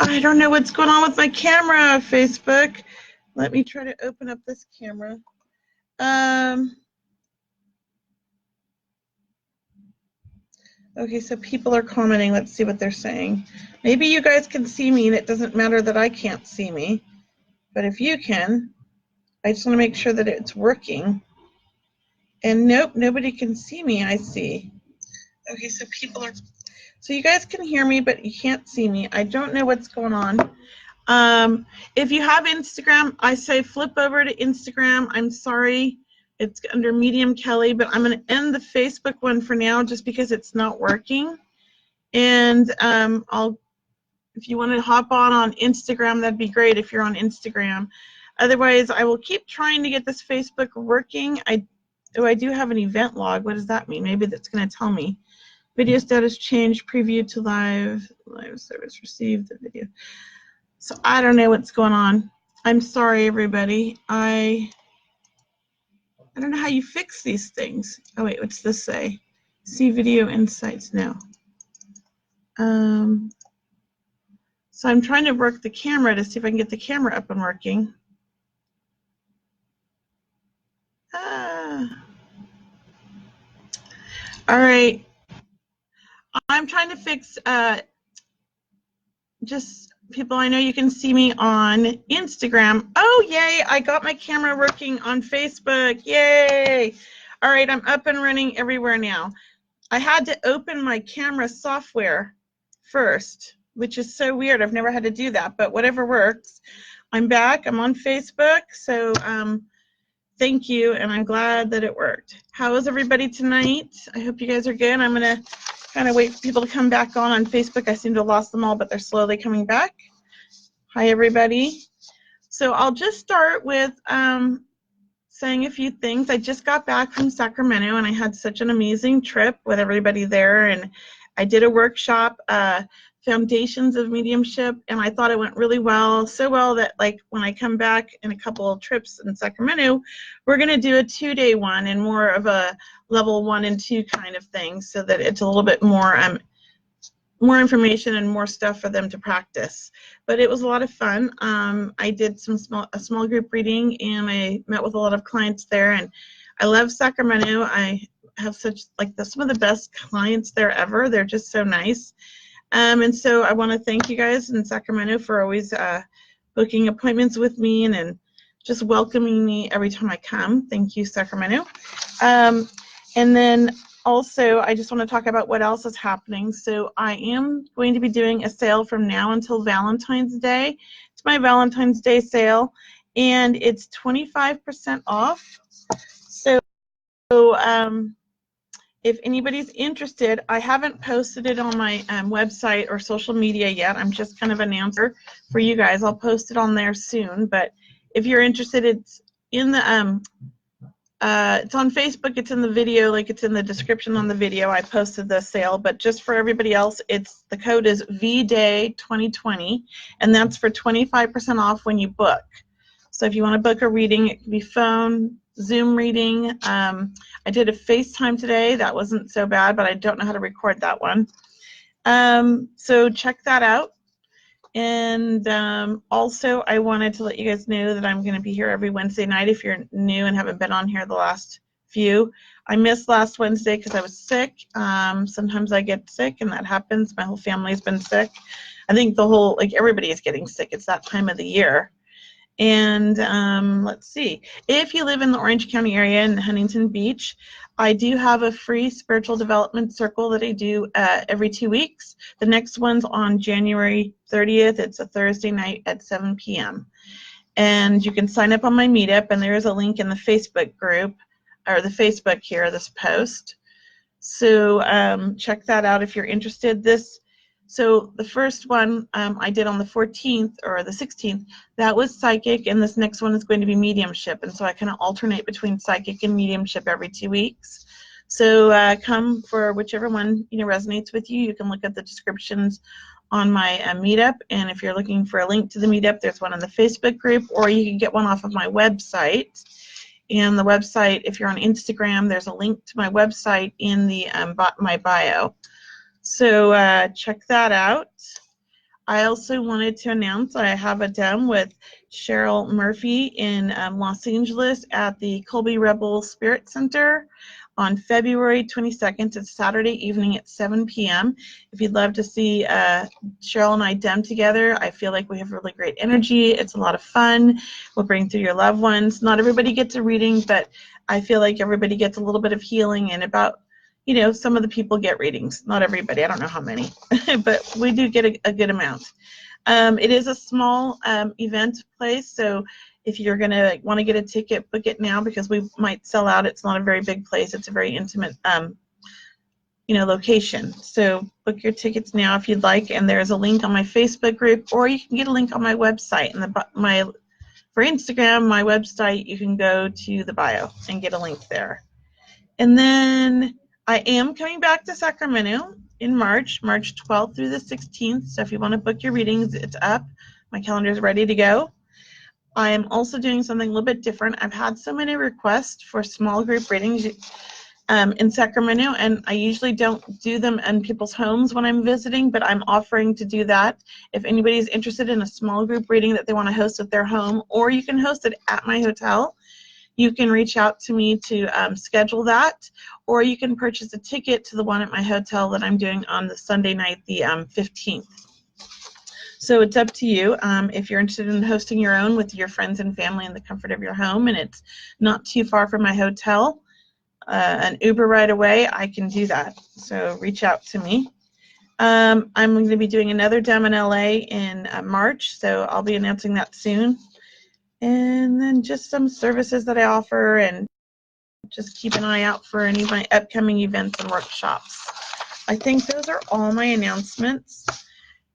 I don't know what's going on with my camera, Facebook. Let me try to open up this camera. Okay, so people are commenting. Let's see what they're saying. Maybe you guys can see me, and it doesn't matter that I can't see me. But if you can, I just want to make sure that it's working. And nope, nobody can see me, I see. Okay, so people are... So you guys can hear me, but you can't see me. I don't know what's going on. If you have Instagram, I say flip over to Instagram. I'm sorry. It's under Medium Kelley, but I'm going to end the Facebook one for now just because it's not working. And if you want to hop on Instagram, that'd be great if you're on Instagram. Otherwise, I will keep trying to get this Facebook working. I do have an event log. What does that mean? Maybe that's going to tell me. Video status change, preview to live service received, the video. So I don't know what's going on. I'm sorry, everybody. I don't know how you fix these things. Oh, wait, what's this say? See video insights now. So I'm trying to work the camera to see if I can get the camera up and working. All right. I'm trying to fix just people. I know you can see me on Instagram. Oh, yay, I got my camera working on Facebook. Yay. All right, I'm up and running everywhere now. I had to open my camera software first, which is so weird. I've never had to do that, but whatever works. I'm back. I'm on Facebook, so thank you, and I'm glad that it worked. How is everybody tonight? I hope you guys are good. I'm going to kind of wait for people to come back on Facebook. I seem to have lost them all, but they're slowly coming back. Hi, everybody. So I'll just start with saying a few things. I just got back from Sacramento, and I had such an amazing trip with everybody there, and I did a workshop, Foundations of Mediumship, and I thought it went really well, so well that like when I come back in a couple of trips in Sacramento, we're going to do a 2-day one and more of a level 1 and 2 kind of thing, so that it's a little bit more information and more stuff for them to practice. But it was a lot of fun. I did a small group reading, and I met with a lot of clients there, and I love Sacramento. I have some of the best clients there ever. They're just so nice. And so I want to thank you guys in Sacramento for always booking appointments with me and just welcoming me every time I come. Thank you, Sacramento. And then also, I just want to talk about what else is happening. So I am going to be doing a sale from now until Valentine's Day. It's my Valentine's Day sale, and it's 25% off. So if anybody's interested, I haven't posted it on my website or social media yet. I'm just kind of an announcer for you guys. I'll post it on there soon. But if you're interested, it's in the it's on Facebook. It's in the video, like it's in the description on the video. I posted the sale, but just for everybody else, the code is VDAY2020, and that's for 25% off when you book. So if you want to book a reading, it can be phone, Zoom reading. I did a FaceTime today. That wasn't so bad, but I don't know how to record that one. So check that out. And also, I wanted to let you guys know that I'm going to be here every Wednesday night if you're new and haven't been on here the last few. I missed last Wednesday because I was sick. Sometimes I get sick, and that happens. My whole family's been sick. I think everybody is getting sick. It's that time of the year. And let's see, if you live in the Orange County area in Huntington Beach, I do have a free spiritual development circle that I do every 2 weeks. The next one's on January 30th. It's a Thursday night at 7 p.m. And you can sign up on my meetup, and there is a link in the Facebook group, or the Facebook here, this post. So check that out if you're interested. So the first one I did on the 14th or the 16th, that was psychic, and this next one is going to be mediumship. And so I kind of alternate between psychic and mediumship every 2 weeks. So come for whichever one resonates with you. You can look at the descriptions on my meetup, and if you're looking for a link to the meetup, there's one in the Facebook group, or you can get one off of my website. And the website, if you're on Instagram, there's a link to my website in the my bio. So check that out. I also wanted to announce I have a dem with Cheryl Murphy in Los Angeles at the Colby Rebel Spirit Center on February 22nd. It's Saturday evening at 7 p.m. If you'd love to see Cheryl and I dem together, I feel like we have really great energy. It's a lot of fun. We'll bring through your loved ones. Not everybody gets a reading, but I feel like everybody gets a little bit of healing, and about, you know, some of the people get readings. Not everybody. I don't know how many, but we do get a good amount. It is a small event place, so if you're going to want to get a ticket, book it now because we might sell out. It's not a very big place. It's a very intimate, you know, location. So book your tickets now if you'd like, and there's a link on my Facebook group, or you can get a link on my website. And for Instagram, my website, you can go to the bio and get a link there. And then I am coming back to Sacramento in March 12th through the 16th. So if you want to book your readings, it's up. My calendar is ready to go. I am also doing something a little bit different. I've had so many requests for small group readings in Sacramento, and I usually don't do them in people's homes when I'm visiting, but I'm offering to do that. If anybody's interested in a small group reading that they want to host at their home, or you can host it at my hotel, you can reach out to me to schedule that, or you can purchase a ticket to the one at my hotel that I'm doing on the Sunday night, the 15th. So it's up to you. If you're interested in hosting your own with your friends and family in the comfort of your home, and it's not too far from my hotel, an Uber right away, I can do that. So reach out to me. I'm going to be doing another dem in LA in March, so I'll be announcing that soon. And then just some services that I offer, and just keep an eye out for any of my upcoming events and workshops. I think those are all my announcements.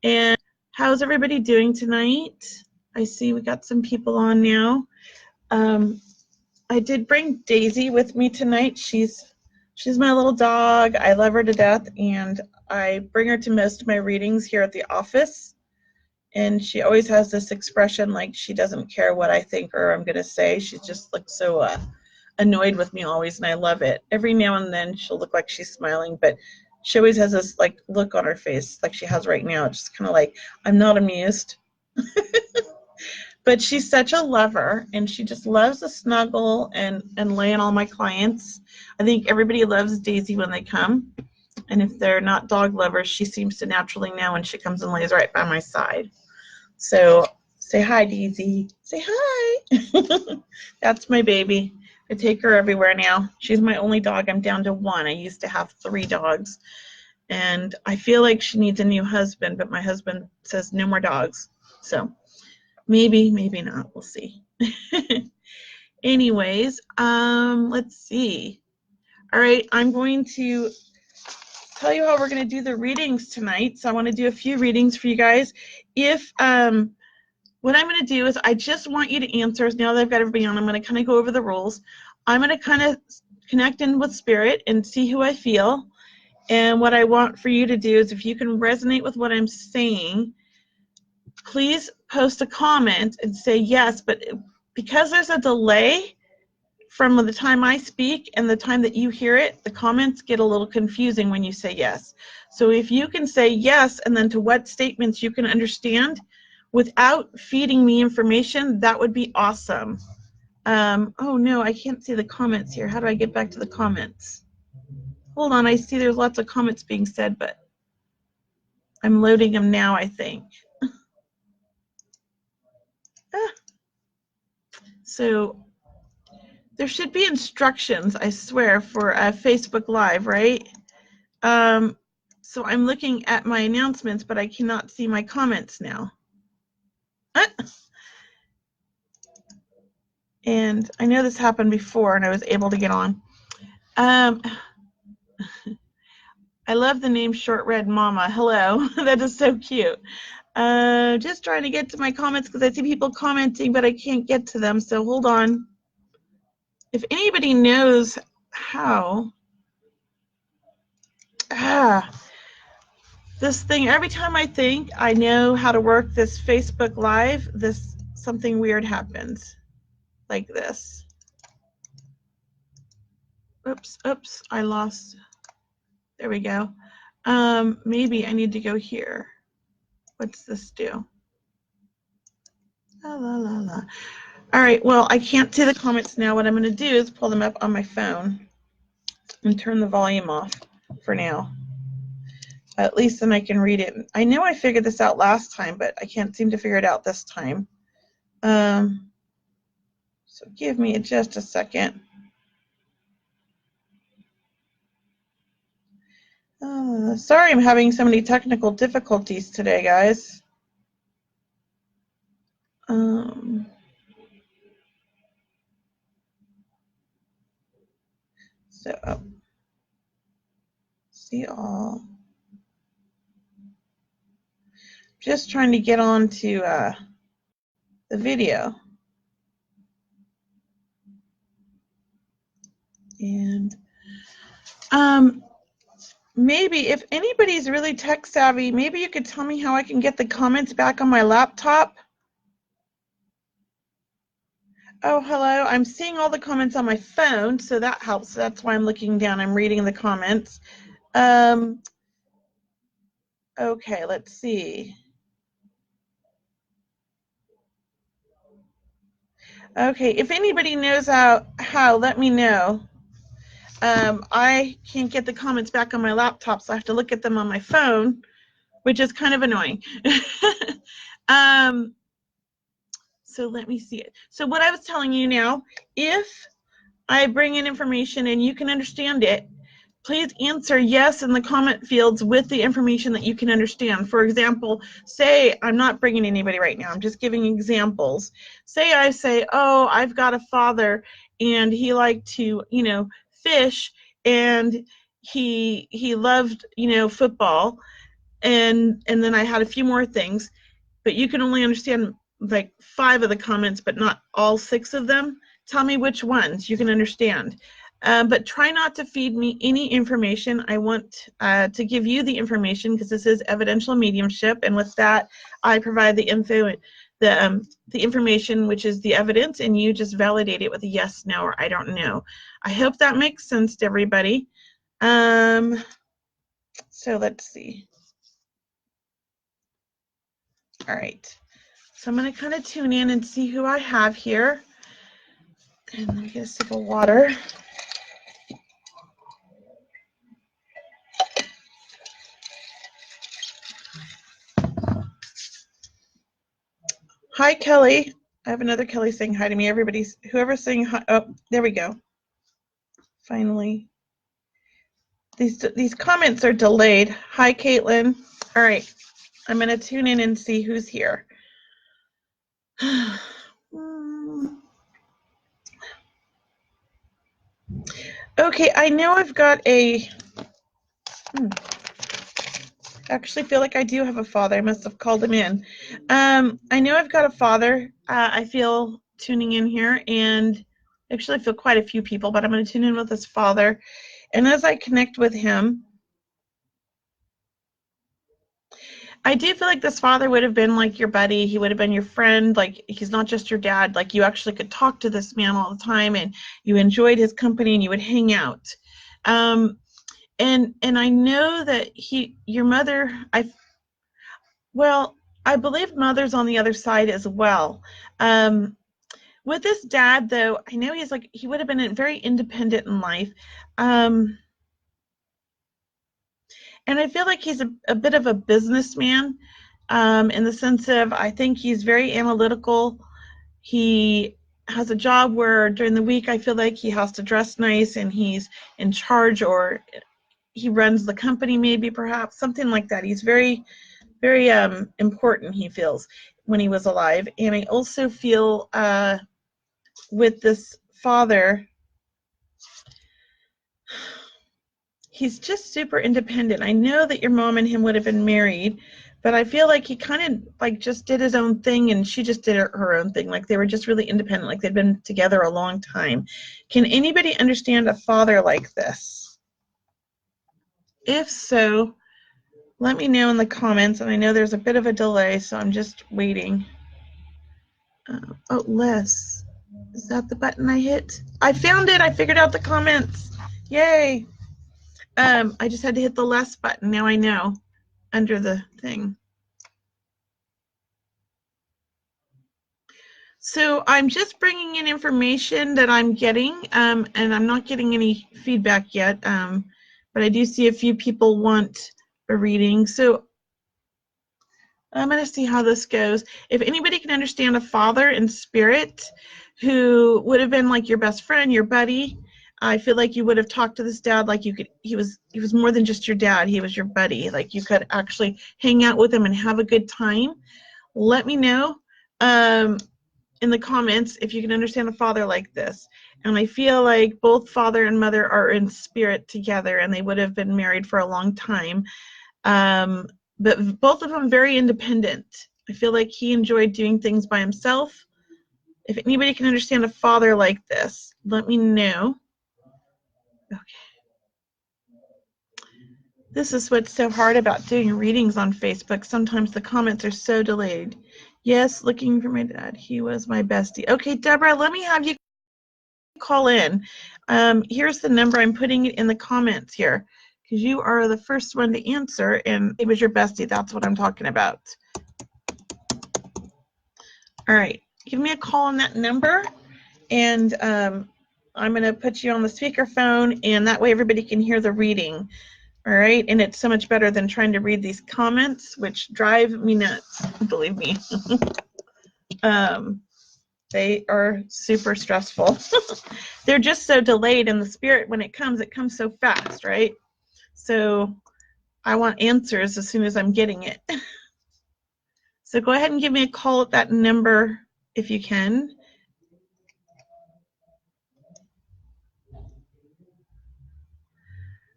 And how's everybody doing tonight? I see we got some people on now. I did bring Daisy with me tonight. She's my little dog. I love her to death, and I bring her to most of my readings here at the office. And she always has this expression like she doesn't care what I think or I'm going to say. She just looks so annoyed with me always, and I love it. Every now and then she'll look like she's smiling, but she always has this like look on her face like she has right now. It's just kind of like, I'm not amused. But she's such a lover, and she just loves to snuggle and lay on all my clients. I think everybody loves Daisy when they come. And if they're not dog lovers, she seems to naturally know when she comes and lays right by my side. So say hi, Daisy. Say hi. That's my baby. I take her everywhere now. She's my only dog. I'm down to one. I used to have 3 dogs. And I feel like she needs a new husband, but my husband says no more dogs. So maybe, maybe not. We'll see. Anyways, let's see. All right, I'm going to tell you how we're going to do the readings tonight. So I want to do a few readings for you guys. If what I'm going to do is I just want you to answer. Now that I've got everybody on, I'm going to kind of go over the rules. I'm going to kind of connect in with spirit and see who I feel. And what I want for you to do is, if you can resonate with what I'm saying, please post a comment and say yes. But because there's a delay from the time I speak and the time that you hear it, the comments get a little confusing when you say yes. So if you can say yes, and then to what statements you can understand without feeding me information, that would be awesome. Oh no, I can't see the comments here. How do I get back to the comments? Hold on, I see there's lots of comments being said, but I'm loading them now, I think. So there should be instructions, I swear, for Facebook Live, right? So I'm looking at my announcements, but I cannot see my comments now. And I know this happened before, and I was able to get on. I love the name Short Red Mama. Hello, that is so cute. Just trying to get to my comments because I see people commenting, but I can't get to them, so hold on. If anybody knows how, this thing, every time I think I know how to work this Facebook Live, something weird happens, like this. Oops, I lost. There we go. Maybe I need to go here. What's this do? La, la, la, la. All right, well, I can't see the comments now. What I'm going to do is pull them up on my phone and turn the volume off for now. At least then I can read it. I know I figured this out last time, but I can't seem to figure it out this time. So give me just a second. Sorry I'm having so many technical difficulties today, guys. See all. Just trying to get on to the video. And maybe if anybody's really tech savvy, maybe you could tell me how I can get the comments back on my laptop. Oh, hello. I'm seeing all the comments on my phone, so that helps. That's why I'm looking down. I'm reading the comments. Okay, let's see. Okay, if anybody knows how, let me know. I can't get the comments back on my laptop, so I have to look at them on my phone, which is kind of annoying. So let me see it. So what I was telling you now, if I bring in information and you can understand it, please answer yes in the comment fields with the information that you can understand. For example, say I'm not bringing anybody right now. I'm just giving examples. Say I say, oh, I've got a father and he liked to, fish, and he loved, football, and then I had a few more things, but you can only understand like 5 of the comments, but not all 6 of them. Tell me which ones you can understand. But try not to feed me any information. I want to give you the information because this is evidential mediumship, and with that, I provide the info, the information, which is the evidence, and you just validate it with a yes, no, or I don't know. I hope that makes sense to everybody. So let's see. All right. So I'm going to kind of tune in and see who I have here. And let me get a sip of water. Hi, Kelly. I have another Kelly saying hi to me. Whoever's saying hi. Oh, there we go. Finally. These comments are delayed. Hi, Caitlin. All right. I'm going to tune in and see who's here. Okay, I know I've got a... I actually feel like I do have a father. I must have called him in. I know I've got a father. I feel tuning in here, and actually I feel quite a few people, but I'm going to tune in with his father. And as I connect with him, I do feel like this father would have been like your buddy. He would have been your friend. Like, he's not just your dad. Like, you actually could talk to this man all the time, and you enjoyed his company, and you would hang out. And I know that your mother, I believe mother's on the other side as well. With this dad, though, I know he would have been very independent in life. And I feel like he's a bit of a businessman, in the sense of, I think he's very analytical. He has a job where during the week I feel like he has to dress nice and he's in charge, or he runs the company, maybe, perhaps, something like that. He's very, very important, he feels, when he was alive. And I also feel with this father, he's just super independent. I know that your mom and him would have been married, but I feel like he kind of like just did his own thing, and she just did her own thing. Like, they were just really independent, like they'd been together a long time. Can anybody understand a father like this? If so, let me know in the comments. And I know there's a bit of a delay, so I'm just waiting. Oh, less. Is that the button I hit? I found it. I figured out the comments. Yay. I just had to hit the less button. Now I know, under the thing. So I'm just bringing in information that I'm getting, and I'm not getting any feedback yet, but I do see a few people want a reading. So I'm going to see how this goes. If anybody can understand a father in spirit who would have been like your best friend, your buddy, I feel like you would have talked to this dad like you could. He was more than just your dad. He was your buddy. Like you could actually hang out with him and have a good time. Let me know in the comments if you can understand a father like this. And I feel like both father and mother are in spirit together, and they would have been married for a long time. But both of them very independent. I feel like he enjoyed doing things by himself. If anybody can understand a father like this, let me know. Okay. This is what's so hard about doing readings on Facebook. Sometimes the comments are so delayed. Yes, looking for my dad. He was my bestie. Okay, Deborah, let me have you call in. Here's the number. I'm putting it in the comments here because you are the first one to answer, and it was your bestie. That's what I'm talking about. All right, give me a call on that number, and I'm going to put you on the speakerphone, and that way everybody can hear the reading. All right, and it's so much better than trying to read these comments, which drive me nuts, believe me. They are super stressful. They're just so delayed in the spirit. When it comes so fast, right? So I want answers as soon as I'm getting it. So go ahead and give me a call at that number if you can.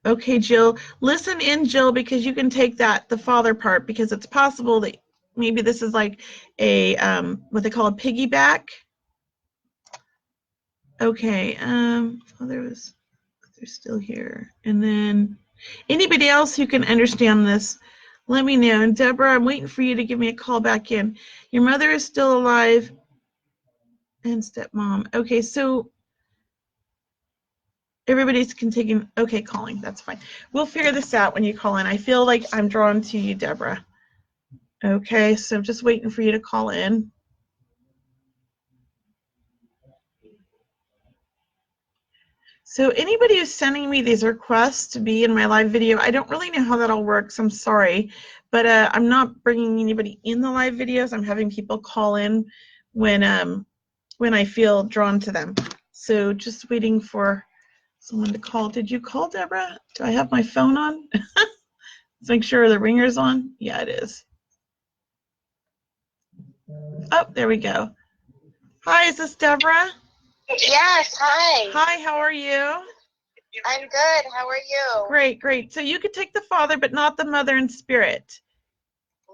Okay, Jill. Listen in, Jill, because you can take the father part, because it's possible that maybe this is like a, what they call a piggyback. Okay, they're still here. And then anybody else who can understand this, let me know. And Deborah, I'm waiting for you to give me a call back in. Your mother is still alive and stepmom. Okay, so everybody's continuing. Okay, calling. That's fine. We'll figure this out when you call in. I feel like I'm drawn to you, Deborah. Okay, so I'm just waiting for you to call in. So anybody who's sending me these requests to be in my live video, I don't really know how that all works. I'm sorry, but I'm not bringing anybody in the live videos. I'm having people call in when I feel drawn to them. So just waiting for someone to call. Did you call, Deborah? Do I have my phone on? Let's make sure the ringer's on. Yeah, it is. Oh, there we go. Hi, is this Deborah? Yes, hi. Hi, how are you? I'm good. How are you? Great, great. So you could take the father, but not the mother in spirit.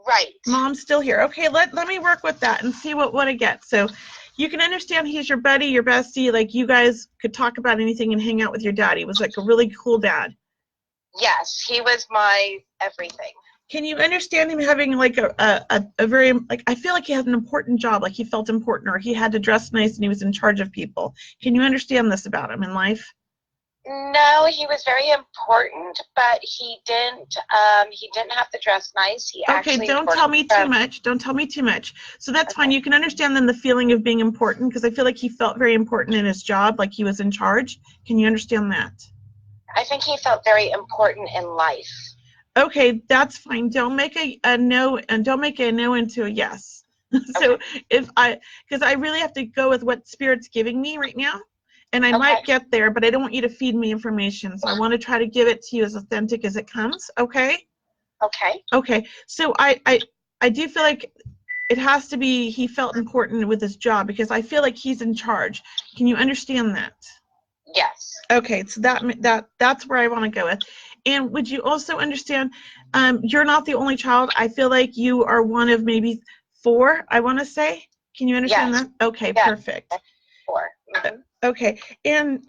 Right. Mom's still here. Okay, let me work with that and see what I get. So you can understand he's your buddy, your bestie, like you guys could talk about anything and hang out with your dad. He was like a really cool dad. Yes, he was my everything. Can you understand him having like a very, like, I feel like he had an important job, like he felt important, or he had to dress nice and he was in charge of people. Can you understand this about him in life? No, he was very important, but he didn't have to dress nice. He Okay, don't tell me too much. Don't tell me too much. So that's fine. You can understand then the feeling of being important, because I feel like he felt very important in his job, like he was in charge. Can you understand that? I think he felt very important in life. Okay, that's fine. Don't make a no, and don't make a no into a yes. So because I really have to go with what Spirit's giving me right now, and I might get there, but I don't want you to feed me information. So I want to try to give it to you as authentic as it comes. Okay? Okay. Okay. So I do feel like it has to be he felt important with his job, because I feel like he's in charge. Can you understand that? Yes. Okay, so that's where I want to go with. And would you also understand, you're not the only child. I feel like you are one of maybe 4, I want to say. Can you understand that? Okay, perfect. 4. Mm-hmm. Okay, and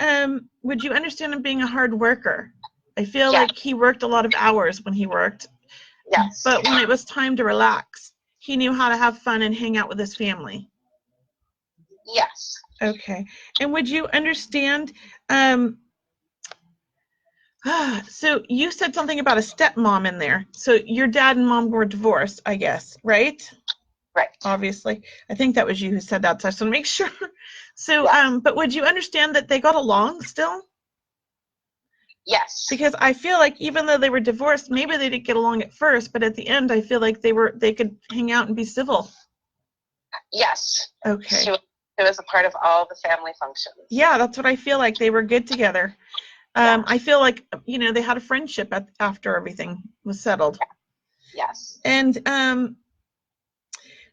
would you understand him being a hard worker? I feel like he worked a lot of hours when he worked. Yes. But when it was time to relax, he knew how to have fun and hang out with his family. Yes. Okay, and would you understand, so you said something about a stepmom in there. So your dad and mom were divorced, I guess, right? Right. Obviously. I think that was you who said that, so I just want to make sure. So, Yes. but would you understand that they got along still? Yes. Because I feel like even though they were divorced, maybe they didn't get along at first, but at the end, I feel like they could hang out and be civil. Yes. Okay. She was a part of all the family functions. Yeah, that's what I feel like. They were good together. Yeah. I feel like, they had a friendship after everything was settled. Yes. And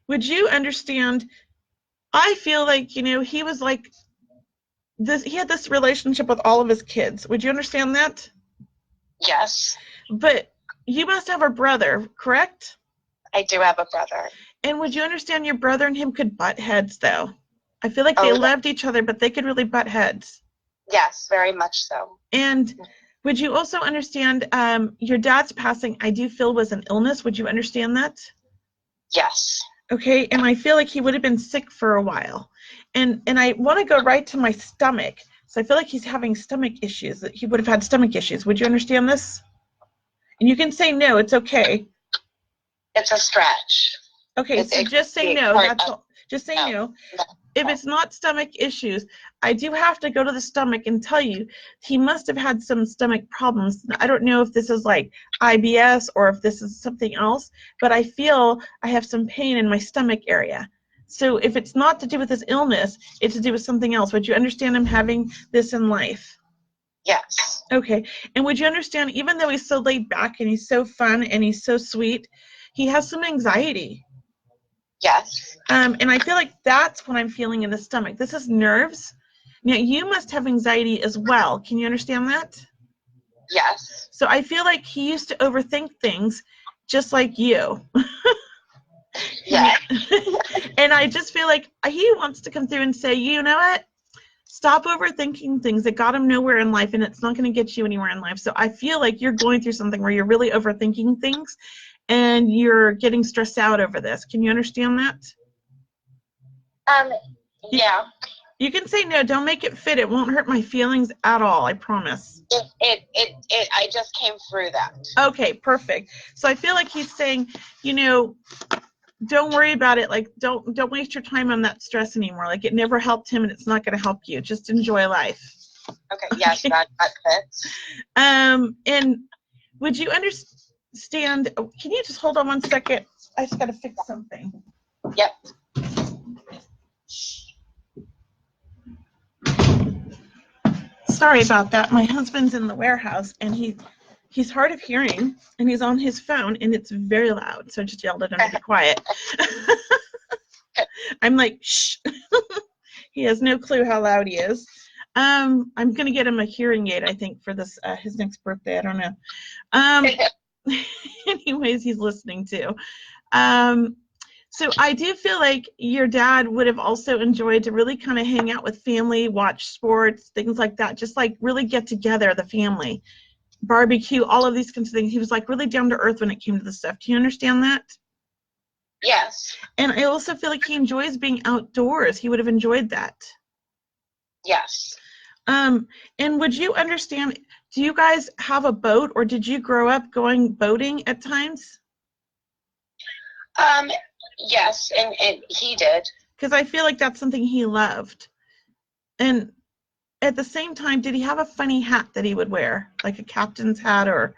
would you understand? I feel like, he was like this. He had this relationship with all of his kids. Would you understand that? Yes. But you must have a brother, correct? I do have a brother. And would you understand your brother and him could butt heads, though? I feel like they loved each other, but they could really butt heads. Yes, very much so. And would you also understand your dad's passing, I do feel, was an illness. Would you understand that? Yes. Okay, and I feel like he would have been sick for a while. And I want to go right to my stomach. So I feel like he's having stomach issues, that he would have had stomach issues. Would you understand this? And you can say no, it's okay. It's a stretch. Okay, so just say no. That's all. Just say no. If it's not stomach issues, I do have to go to the stomach and tell you he must have had some stomach problems. I don't know if this is like IBS or if this is something else, but I feel I have some pain in my stomach area. So if it's not to do with his illness, it's to do with something else. Would you understand him having this in life? Yes. Okay. And would you understand, even though he's so laid back and he's so fun and he's so sweet, he has some anxiety? Yes. And I feel like that's what I'm feeling in the stomach. This is nerves. Now, you must have anxiety as well. Can you understand that? Yes. So I feel like he used to overthink things just like you. Yeah. And I just feel like he wants to come through and say, you know what? Stop overthinking things that got him nowhere in life, and it's not going to get you anywhere in life. So I feel like you're going through something where you're really overthinking things, and you're getting stressed out over this. Can you understand that? Yeah. You can say no. Don't make it fit. It won't hurt my feelings at all. I promise. I just came through that. Okay, perfect. So I feel like he's saying, don't worry about it. Like, don't waste your time on that stress anymore. Like, it never helped him, and it's not going to help you. Just enjoy life. Okay. Yes, that fits. And would you understand? Can you just hold on one second? I just got to fix something. Yep. Sorry about that. My husband's in the warehouse, and he's hard of hearing, and he's on his phone, and it's very loud. So I just yelled at him to be quiet. I'm like, shh. He has no clue how loud he is. I'm gonna get him a hearing aid, I think, for this his next birthday. I don't know. Anyways, he's listening too. So I do feel like your dad would have also enjoyed to really kind of hang out with family, watch sports, things like that, just like really get together, the family, barbecue, all of these kinds of things. He was like really down to earth when it came to this stuff. Do you understand that? Yes. And I also feel like he enjoys being outdoors. He would have enjoyed that. Yes. And would you understand, do you guys have a boat, or did you grow up going boating at times? Yes, and he did. Because I feel like that's something he loved. And at the same time, did he have a funny hat that he would wear, like a captain's hat or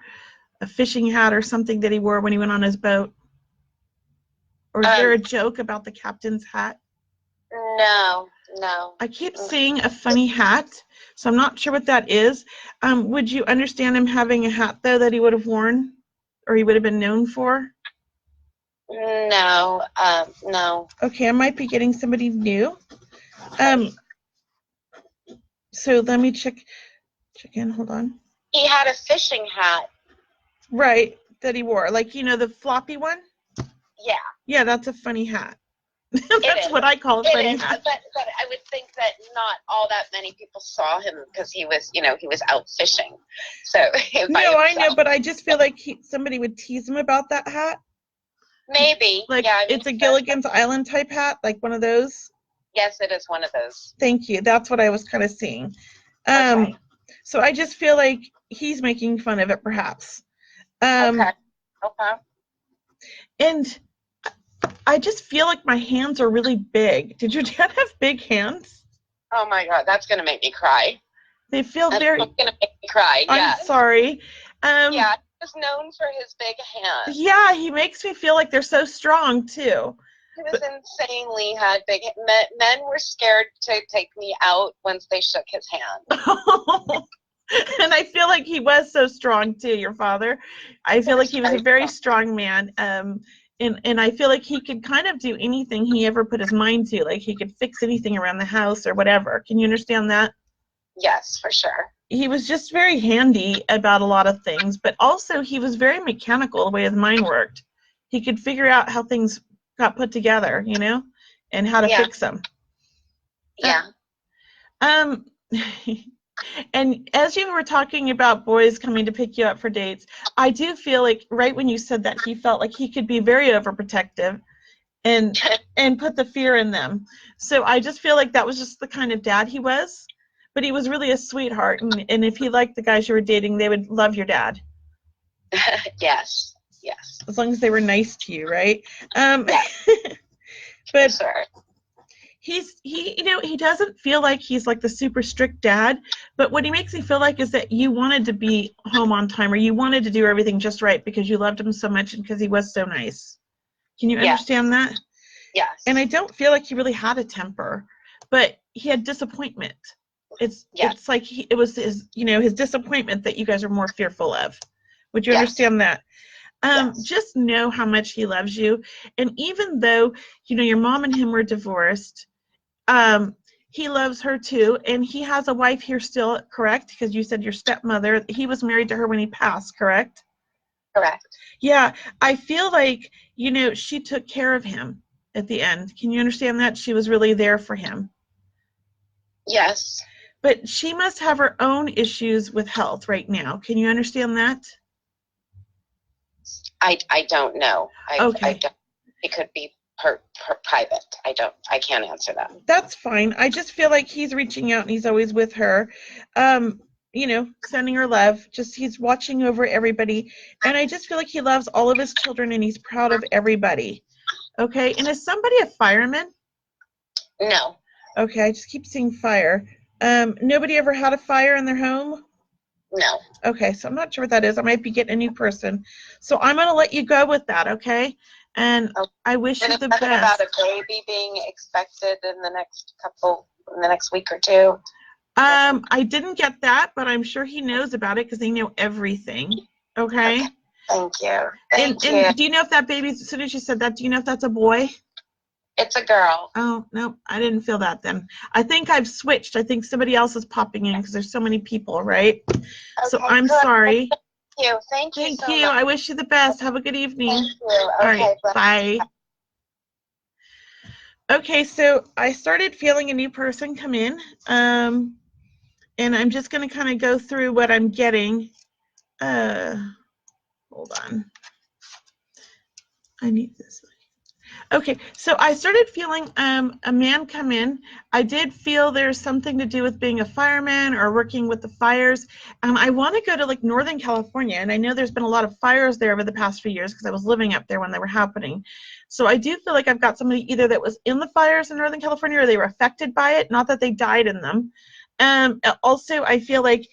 a fishing hat or something that he wore when he went on his boat? Or is there a joke about the captain's hat? No. I keep seeing a funny hat, so I'm not sure what that is. Would you understand him having a hat, though, that he would have worn or he would have been known for? No. No. Okay, I might be getting somebody new. So let me check in. Hold on. He had a fishing hat. Right, that he wore. Like, the floppy one? Yeah. Yeah, that's a funny hat. That's what I call a funny hat. But I would think that not all that many people saw him because he was out fishing. So I know, but I just feel like somebody would tease him about that hat. Maybe. Like, yeah, it's a Gilligan's Island type hat, like one of those. Yes, it is one of those. Thank you. That's what I was kind of seeing. Okay. So I just feel like he's making fun of it, perhaps. Okay. And I just feel like my hands are really big. Did your dad have big hands? Oh my God, that's gonna make me cry. They feel That's very. gonna make me cry. I'm Yes. sorry. Yeah, he was known for his big hands. Yeah, he makes me feel like they're so strong too. He was insanely had big. Men were scared to take me out once they shook his hand. And I feel like he was so strong too, your father. I feel like he was a very strong man. And I feel like he could kind of do anything he ever put his mind to. Like he could fix anything around the house or whatever. Can you understand that? Yes, for sure. He was just very handy about a lot of things, but also he was very mechanical the way his mind worked. He could figure out how things got put together, you know, and how to fix them. Yeah. And as you were talking about boys coming to pick you up for dates, I do feel like right when you said that, he felt like he could be very overprotective and put the fear in them. So I just feel like that was just the kind of dad he was. But he was really a sweetheart, and if he liked the guys you were dating, they would love your dad. Yes. As long as they were nice to you, right? Yes. But sure. he doesn't feel like he's like the super strict dad, but what he makes me feel like is that you wanted to be home on time, or you wanted to do everything just right because you loved him so much and because he was so nice. Can you understand that? Yes. And I don't feel like he really had a temper, but he had disappointment. It's like it was his disappointment that you guys are more fearful of. Would you understand that? Just know how much he loves you, and even though your mom and him were divorced, he loves her too, and he has a wife here still, correct? Because you said your stepmother, he was married to her when he passed, correct? Correct. Yeah, I feel like she took care of him at the end. Can you understand that? She was really there for him. Yes. But she must have her own issues with health right now. Can you understand that? I don't know. Okay. I don't, it could be her private. I can't answer that. That's fine. I just feel like he's reaching out and he's always with her. Sending her love. Just he's watching over everybody. And I just feel like he loves all of his children and he's proud of everybody. Okay. And is somebody a fireman? No. Okay, I just keep seeing fire. Nobody ever had a fire in their home? No. Okay, so I'm not sure what that is. I might be getting a new person. So I'm going to let you go with that, okay? And I wish you the best. And about a baby being expected in the next week or two? I didn't get that, but I'm sure he knows about it because they know everything, okay? Thank you. And do you know if that baby, as soon as you said that, do you know if that's a boy? It's a girl. Oh, no, I didn't feel that then. I think I've switched. I think somebody else is popping in because there's so many people, right? Okay, so I'm sorry. Thank you. Thank you so much. I wish you the best. Have a good evening. Thank you. All right, bye. Okay, so I started feeling a new person come in, and I'm just going to kind of go through what I'm getting. Hold on. I need this. Okay, so I started feeling a man come in. I did feel there's something to do with being a fireman or working with the fires. I want to go to like Northern California, and I know there's been a lot of fires there over the past few years because I was living up there when they were happening. So I do feel like I've got somebody either that was in the fires in Northern California or they were affected by it, not that they died in them. Also, I feel like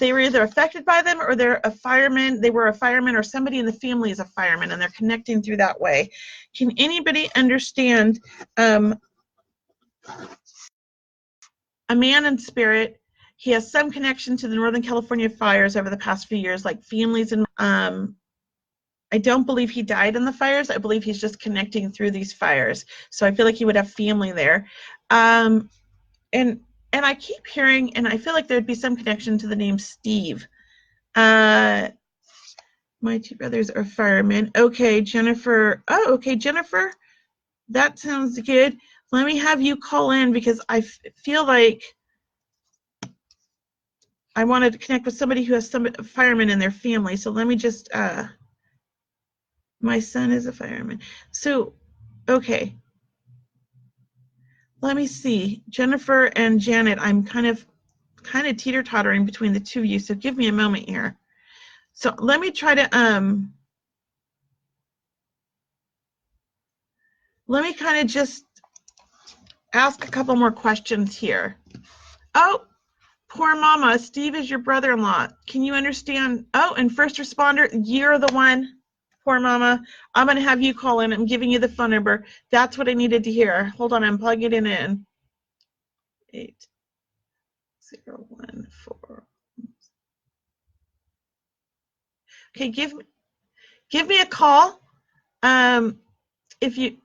they were either affected by them or they're a fireman. They were a fireman or somebody in the family is a fireman and they're connecting through that way. Can anybody understand a man in spirit? He has some connection to the Northern California fires over the past few years, like families. And I don't believe he died in the fires. I believe he's just connecting through these fires. So I feel like he would have family there. And I keep hearing, and I feel like there'd be some connection to the name Steve. My two brothers are firemen. Okay, Jennifer. Oh, okay, Jennifer. That sounds good. Let me have you call in because I feel like I wanted to connect with somebody who has some firemen in their family. So let me just, my son is a fireman. So, okay. Let me see. Jennifer and Janet, I'm kind of teeter-tottering between the two of you, so give me a moment here. So let me try to let me kind of just ask a couple more questions here. Oh, poor mama. Steve is your brother-in-law. Can you understand? Oh, and first responder, you're the one. Poor mama. I'm going to have you call in. I'm giving you the phone number. That's what I needed to hear. Hold on. I'm plugging it in. 8014. Okay, give me a call. If you,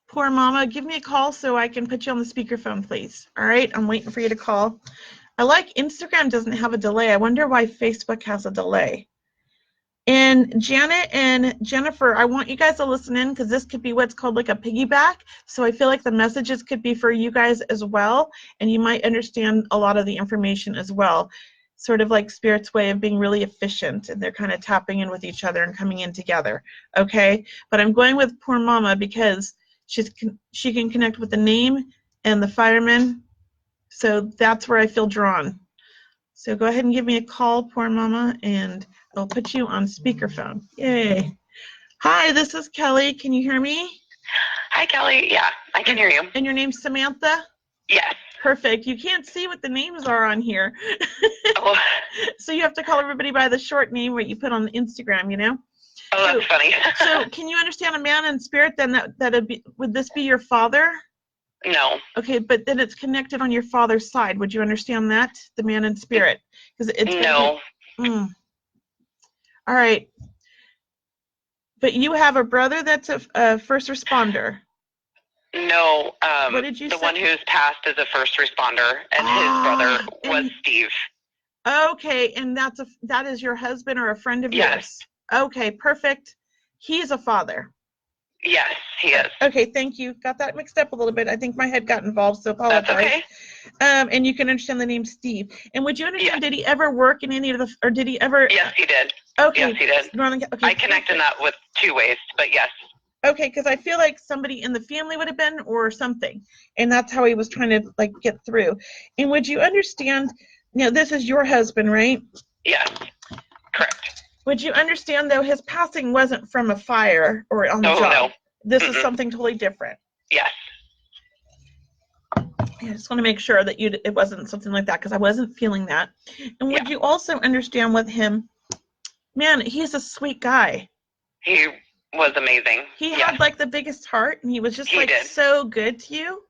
poor mama, give me a call so I can put you on the speakerphone, please. All right, I'm waiting for you to call. I like Instagram doesn't have a delay. I wonder why Facebook has a delay. And Janet and Jennifer, I want you guys to listen in because this could be what's called like a piggyback. So I feel like the messages could be for you guys as well, and you might understand a lot of the information as well. Sort of like Spirit's way of being really efficient, and they're kind of tapping in with each other and coming in together. Okay, but I'm going with poor mama because she can connect with the name and the fireman. So that's where I feel drawn. So go ahead and give me a call, poor mama, and I'll put you on speakerphone. Yay. Hi, this is Kelly. Can you hear me? Hi, Kelly. Yeah, I can hear you. And your name's Samantha? Yes. Perfect. You can't see what the names are on here. Oh. So you have to call everybody by the short name what you put on Instagram, you know? Oh, that's funny. So can you understand a man in spirit then would this be your father? No. Okay, but then it's connected on your father's side. Would you understand that? The man in spirit? Because it's no. All right. But you have a brother that's a first responder. No. What did you say? The one who's passed is a first responder, and his brother was Steve. Okay, and that is your husband or a friend of yours? Okay, perfect. He's a father. Yes, he is. Okay, thank you. Got that mixed up a little bit. I think my head got involved, so apologize. That's okay. And you can understand the name Steve. And would you understand, did he ever work in any of the, or did he ever? Yes, he did. Okay. Yes, he did. Okay, I connect in that with two ways, but yes. Okay, because I feel like somebody in the family would have been or something. And that's how he was trying to, like, get through. And would you understand, this is your husband, right? Yes, correct. Would you understand, though, his passing wasn't from a fire or on the job? No. This is something totally different. Yes. I just want to make sure that it wasn't something like that because I wasn't feeling that. And would you also understand with him, man, he's a sweet guy. He was amazing. He had like the biggest heart, and he was just so good to you.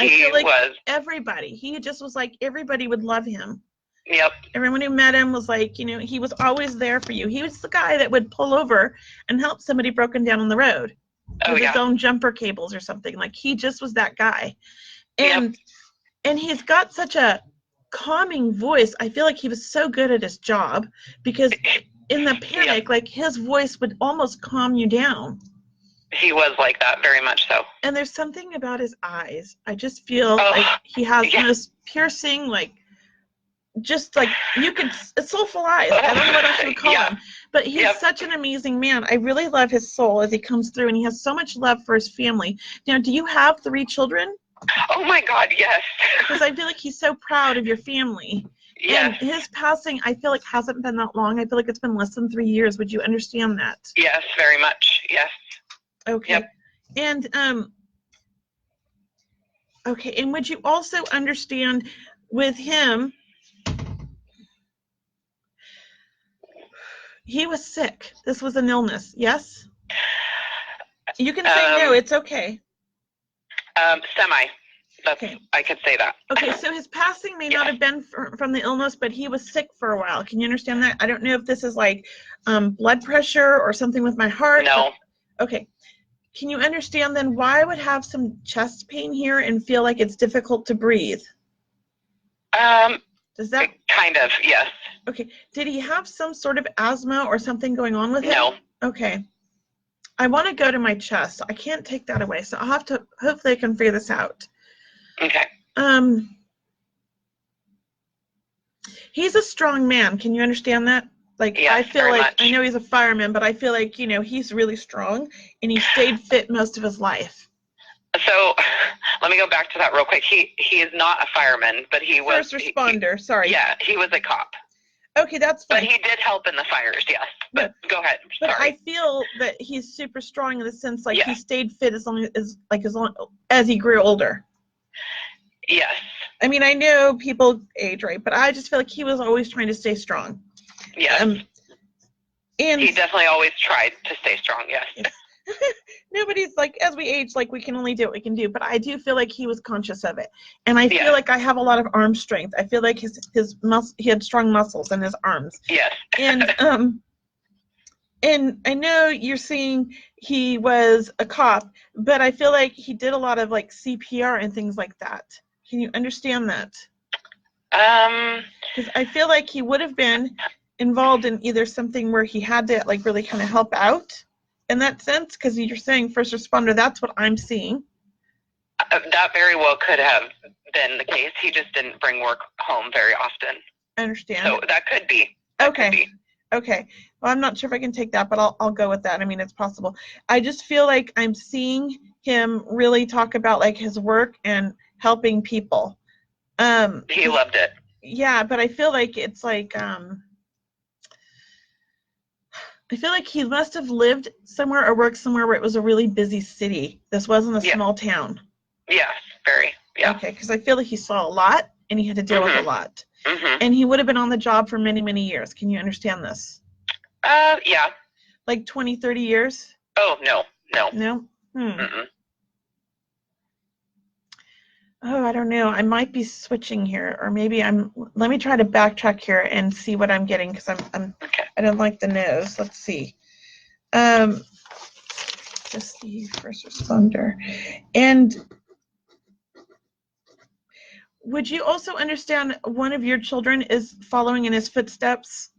I feel like everybody. He just was like everybody would love him. Yep. Everyone who met him was like, he was always there for you. He was the guy that would pull over and help somebody broken down on the road with his own jumper cables or something. Like he just was that guy. And he's got such a calming voice. I feel like he was so good at his job because in the panic, like his voice would almost calm you down. He was like that, very much so. And there's something about his eyes. I just feel like he has this piercing, like, just like it's soulful eyes. I don't know what else you would call him, but he's such an amazing man. I really love his soul as he comes through, and he has so much love for his family. Now, do you have 3 children? Oh my God, yes. Because I feel like he's so proud of your family. Yes. And his passing, I feel like hasn't been that long. I feel like it's been less than 3 years. Would you understand that? Yes, very much. Yes. Okay. Yep. And okay, and would you also understand with him? He was sick. This was an illness, yes? You can say no, it's okay. Semi. I could say that. Okay, so his passing may not have been from the illness, but he was sick for a while. Can you understand that? I don't know if this is like blood pressure or something with my heart. No. Okay. Can you understand then why I would have some chest pain here and feel like it's difficult to breathe? Does that? Kind of, yes. Okay. Did he have some sort of asthma or something going on with him? No. Okay. I want to go to my chest. I can't take that away, so I'll have to, hopefully I can figure this out. Okay. He's a strong man. Can you understand that? Like, yes, I feel like, much. I know he's a fireman, but I feel like, he's really strong, and he stayed fit most of his life. So, let me go back to that real quick. He is not a fireman, but he was... First responder, sorry. Yeah, he was a cop. Okay, that's But fine. he did help in the fires, yes. But go ahead. But Sorry. I feel that he's super strong in the sense like Yeah. he stayed fit as long as he grew older. Yes. I mean, I know people age, right? But I just feel like he was always trying to stay strong. Yes. And he definitely always tried to stay strong, yes. Nobody's like, as we age, like we can only do what we can do. But I do feel like he was conscious of it. And I feel like I have a lot of arm strength. I feel like he had strong muscles in his arms. Yes. And I know you're saying he was a cop, but I feel like he did a lot of like CPR and things like that. Can you understand that? Because I feel like he would have been involved in either something where he had to like really kind of help out in that sense, because you're saying first responder. That's what I'm seeing. That very well could have been the case. He just didn't bring work home very often. I understand. So that could be. Okay. Well, I'm not sure if I can take that, but I'll go with that. I mean, it's possible. I just feel like I'm seeing him really talk about like his work and helping people. He loved it. Yeah, but I feel like it's like I feel like he must have lived somewhere or worked somewhere where it was a really busy city. This wasn't a small town. Yes, very. Yeah. Okay, because I feel like he saw a lot and he had to deal with a lot. And he would have been on the job for many, many years. Can you understand this? Yeah. Like 20, 30 years? Oh, no. No? Oh, I don't know. I might be switching here, or maybe let me try to backtrack here and see what I'm getting, because I don't like the nose. Let's see. Just the first responder. And would you also understand one of your children is following in his footsteps?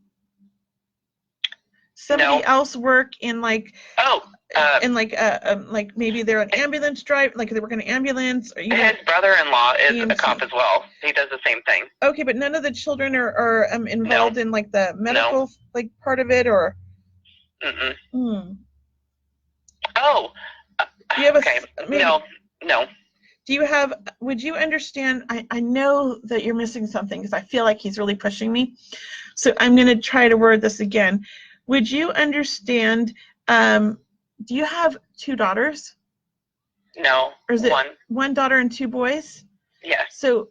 Somebody else work in like like maybe they're an ambulance driver, like they work in an ambulance. Or, his brother-in-law is EMT. a cop as well. He does the same thing. Okay, but none of the children are involved in like the medical like part of it, or. Oh. Do you have No. Do you have? Would you understand? I know that you're missing something because I feel like he's really pushing me. So I'm going to try to word this again. Would you understand? Do you have 2 daughters? No. Or is it one daughter and 2 boys? Yes. So,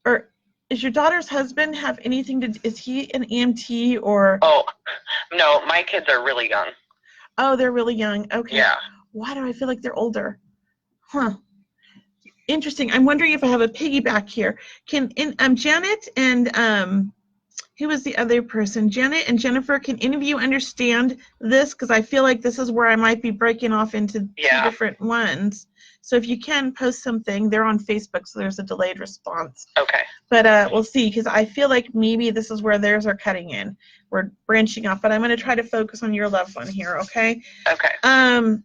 or is your daughter's husband have anything to? Is he an EMT or? Oh, no. My kids are really young. Oh, they're really young. Okay. Yeah. Why do I feel like they're older? Huh. Interesting. I'm wondering if I have a piggyback here. Janet and who was the other person? Janet and Jennifer, can any of you understand this? Because I feel like this is where I might be breaking off into 2 different ones. So if you can post something, they're on Facebook, so there's a delayed response. Okay. But we'll see, because I feel like maybe this is where theirs are cutting in. We're branching off, but I'm going to try to focus on your loved one here, okay? Okay.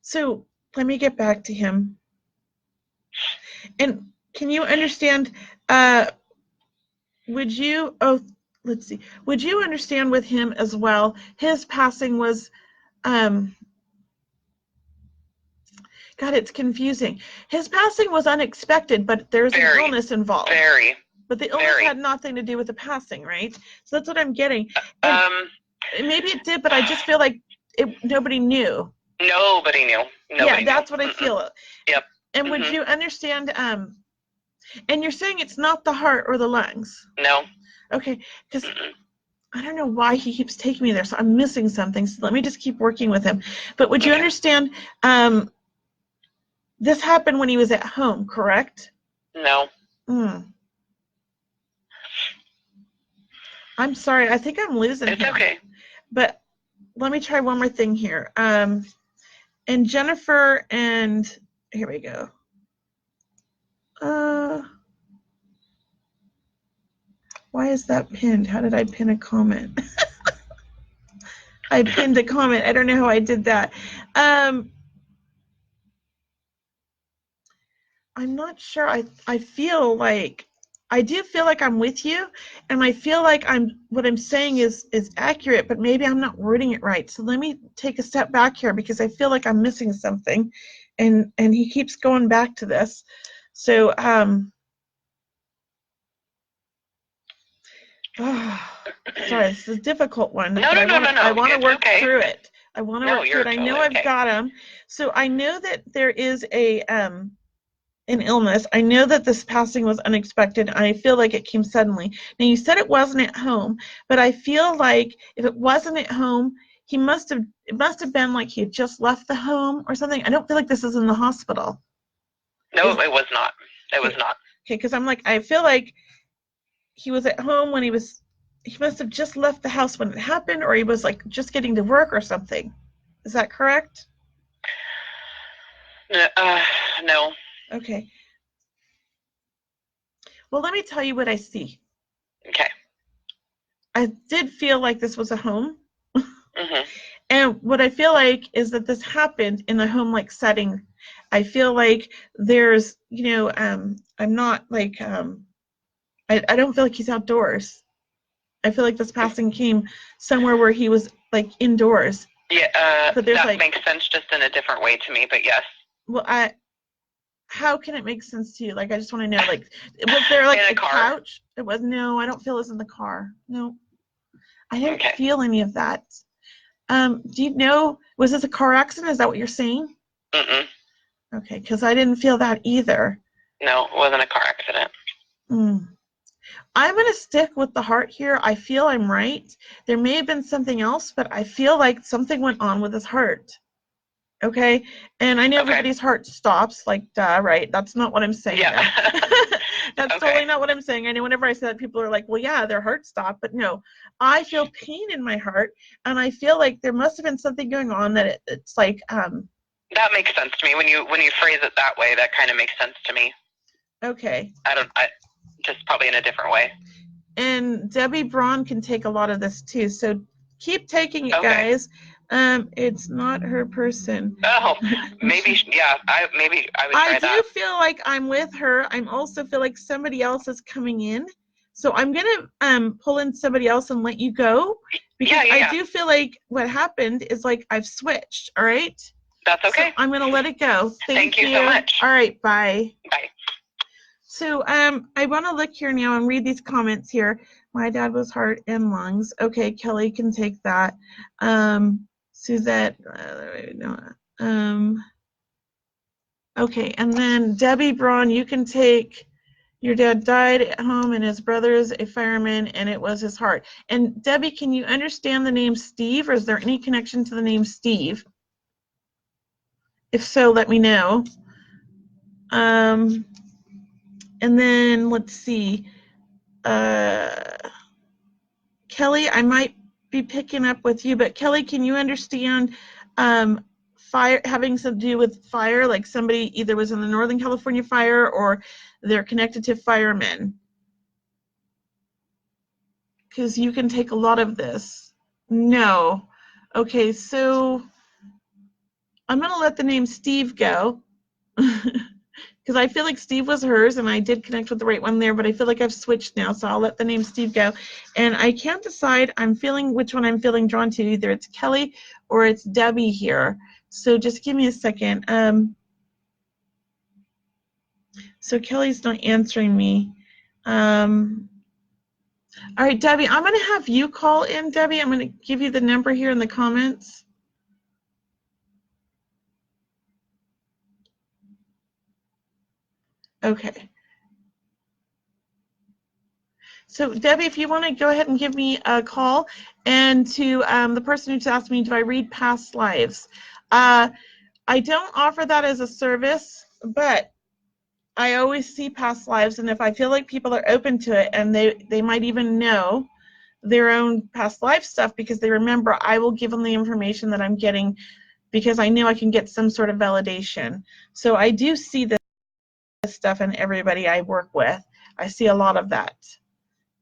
So let me get back to him. And can you understand, would you understand with him as well, his passing was, God, it's confusing. His passing was unexpected, but there's an illness involved. But the illness had nothing to do with the passing, right? So that's what I'm getting. And maybe it did, but I just feel like nobody knew. Nobody knew. That's what I feel. Yep. And would you understand, and you're saying it's not the heart or the lungs? No. Okay, because I don't know why he keeps taking me there, so I'm missing something. So let me just keep working with him. But would you understand, this happened when he was at home, correct? No. I'm sorry, I think I'm losing him. It's okay. But let me try one more thing here. And Jennifer and, here we go. Why is that pinned? How did I pin a comment? I pinned a comment. I don't know how I did that. I'm not sure. I feel like, I do feel like I'm with you, and I feel like what I'm saying is accurate, but maybe I'm not wording it right. So let me take a step back here, because I feel like I'm missing something, and he keeps going back to this. So Sorry, this is a difficult one. No, but no. I want to It's work okay. through it. I want to No, work through you're it. I know totally I've okay. got them. So I know that there is an illness. I know that this passing was unexpected. I feel like it came suddenly. Now, you said it wasn't at home, but I feel like if it wasn't at home, it must have been like he had just left the home or something. I don't feel like this is in the hospital. No, it was not. It was not. Okay, because I'm like, I feel like he was at home when he must have just left the house when it happened, or he was like just getting to work or something. Is that correct? No. Okay. Well, let me tell you what I see. Okay. I did feel like this was a home. Mm-hmm. And what I feel like is that this happened in a home-like setting. I feel like there's, I'm not like, I don't feel like he's outdoors. I feel like this passing came somewhere where he was like indoors. Yeah, but there's that makes sense just in a different way to me, but yes. Well, how can it make sense to you? Like, I just want to know, like, was there like a couch? It was, no, I don't feel it's in the car. No, I didn't feel any of that. Do you know, was this a car accident? Is that what you're saying? Mm-mm. Okay, because I didn't feel that either. No, it wasn't a car accident. I'm going to stick with the heart here. I feel I'm right. There may have been something else, but I feel like something went on with his heart. Okay? And I know everybody's heart stops, like, duh, right? That's not what I'm saying. Yeah. That's totally not what I'm saying. I know whenever I say that, people are like, well, yeah, their heart stopped. But no, I feel pain in my heart, and I feel like there must have been something going on that it's like... That makes sense to me. When you phrase it that way, that kind of makes sense to me. Okay. Just probably in a different way. And Debbie Braun can take a lot of this too, so keep taking it, guys. It's not her person. Oh, maybe, yeah. Maybe I would try that. I do feel like I'm with her. I also feel like somebody else is coming in, so I'm gonna pull in somebody else and let you go, because I do feel like what happened is like I've switched. All right. That's okay. So I'm gonna let it go. Thank you so much. All right. Bye. Bye. So I want to look here now and read these comments here. My dad was heart and lungs. Okay, Kelly can take that. Suzette, okay, and then Debbie Braun, you can take, your dad died at home and his brother is a fireman and it was his heart. And Debbie, can you understand the name Steve, or is there any connection to the name Steve? If so, let me know. And then let's see. Kelly, I might be picking up with you, but Kelly, can you understand fire having to do with fire, like somebody either was in the Northern California fire or they're connected to firemen? Because you can take a lot of this. No. Okay, so I'm going to let the name Steve go. Because I feel like Steve was hers, and I did connect with the right one there, but I feel like I've switched now, so I'll let the name Steve go. And I can't decide. I'm feeling which one I'm feeling drawn to. Either it's Kelly or it's Debbie here. So just give me a second. So Kelly's not answering me. All right, Debbie, I'm going to have you call in, Debbie. I'm going to give you the number here in the comments. Okay. So, Debbie, if you want to go ahead and give me a call, and to the person who just asked me, do I read past lives? I don't offer that as a service, but I always see past lives, and if I feel like people are open to it and they might even know their own past life stuff because they remember, I will give them the information that I'm getting because I know I can get some sort of validation. So I do see this stuff in everybody I work with. I see a lot of that.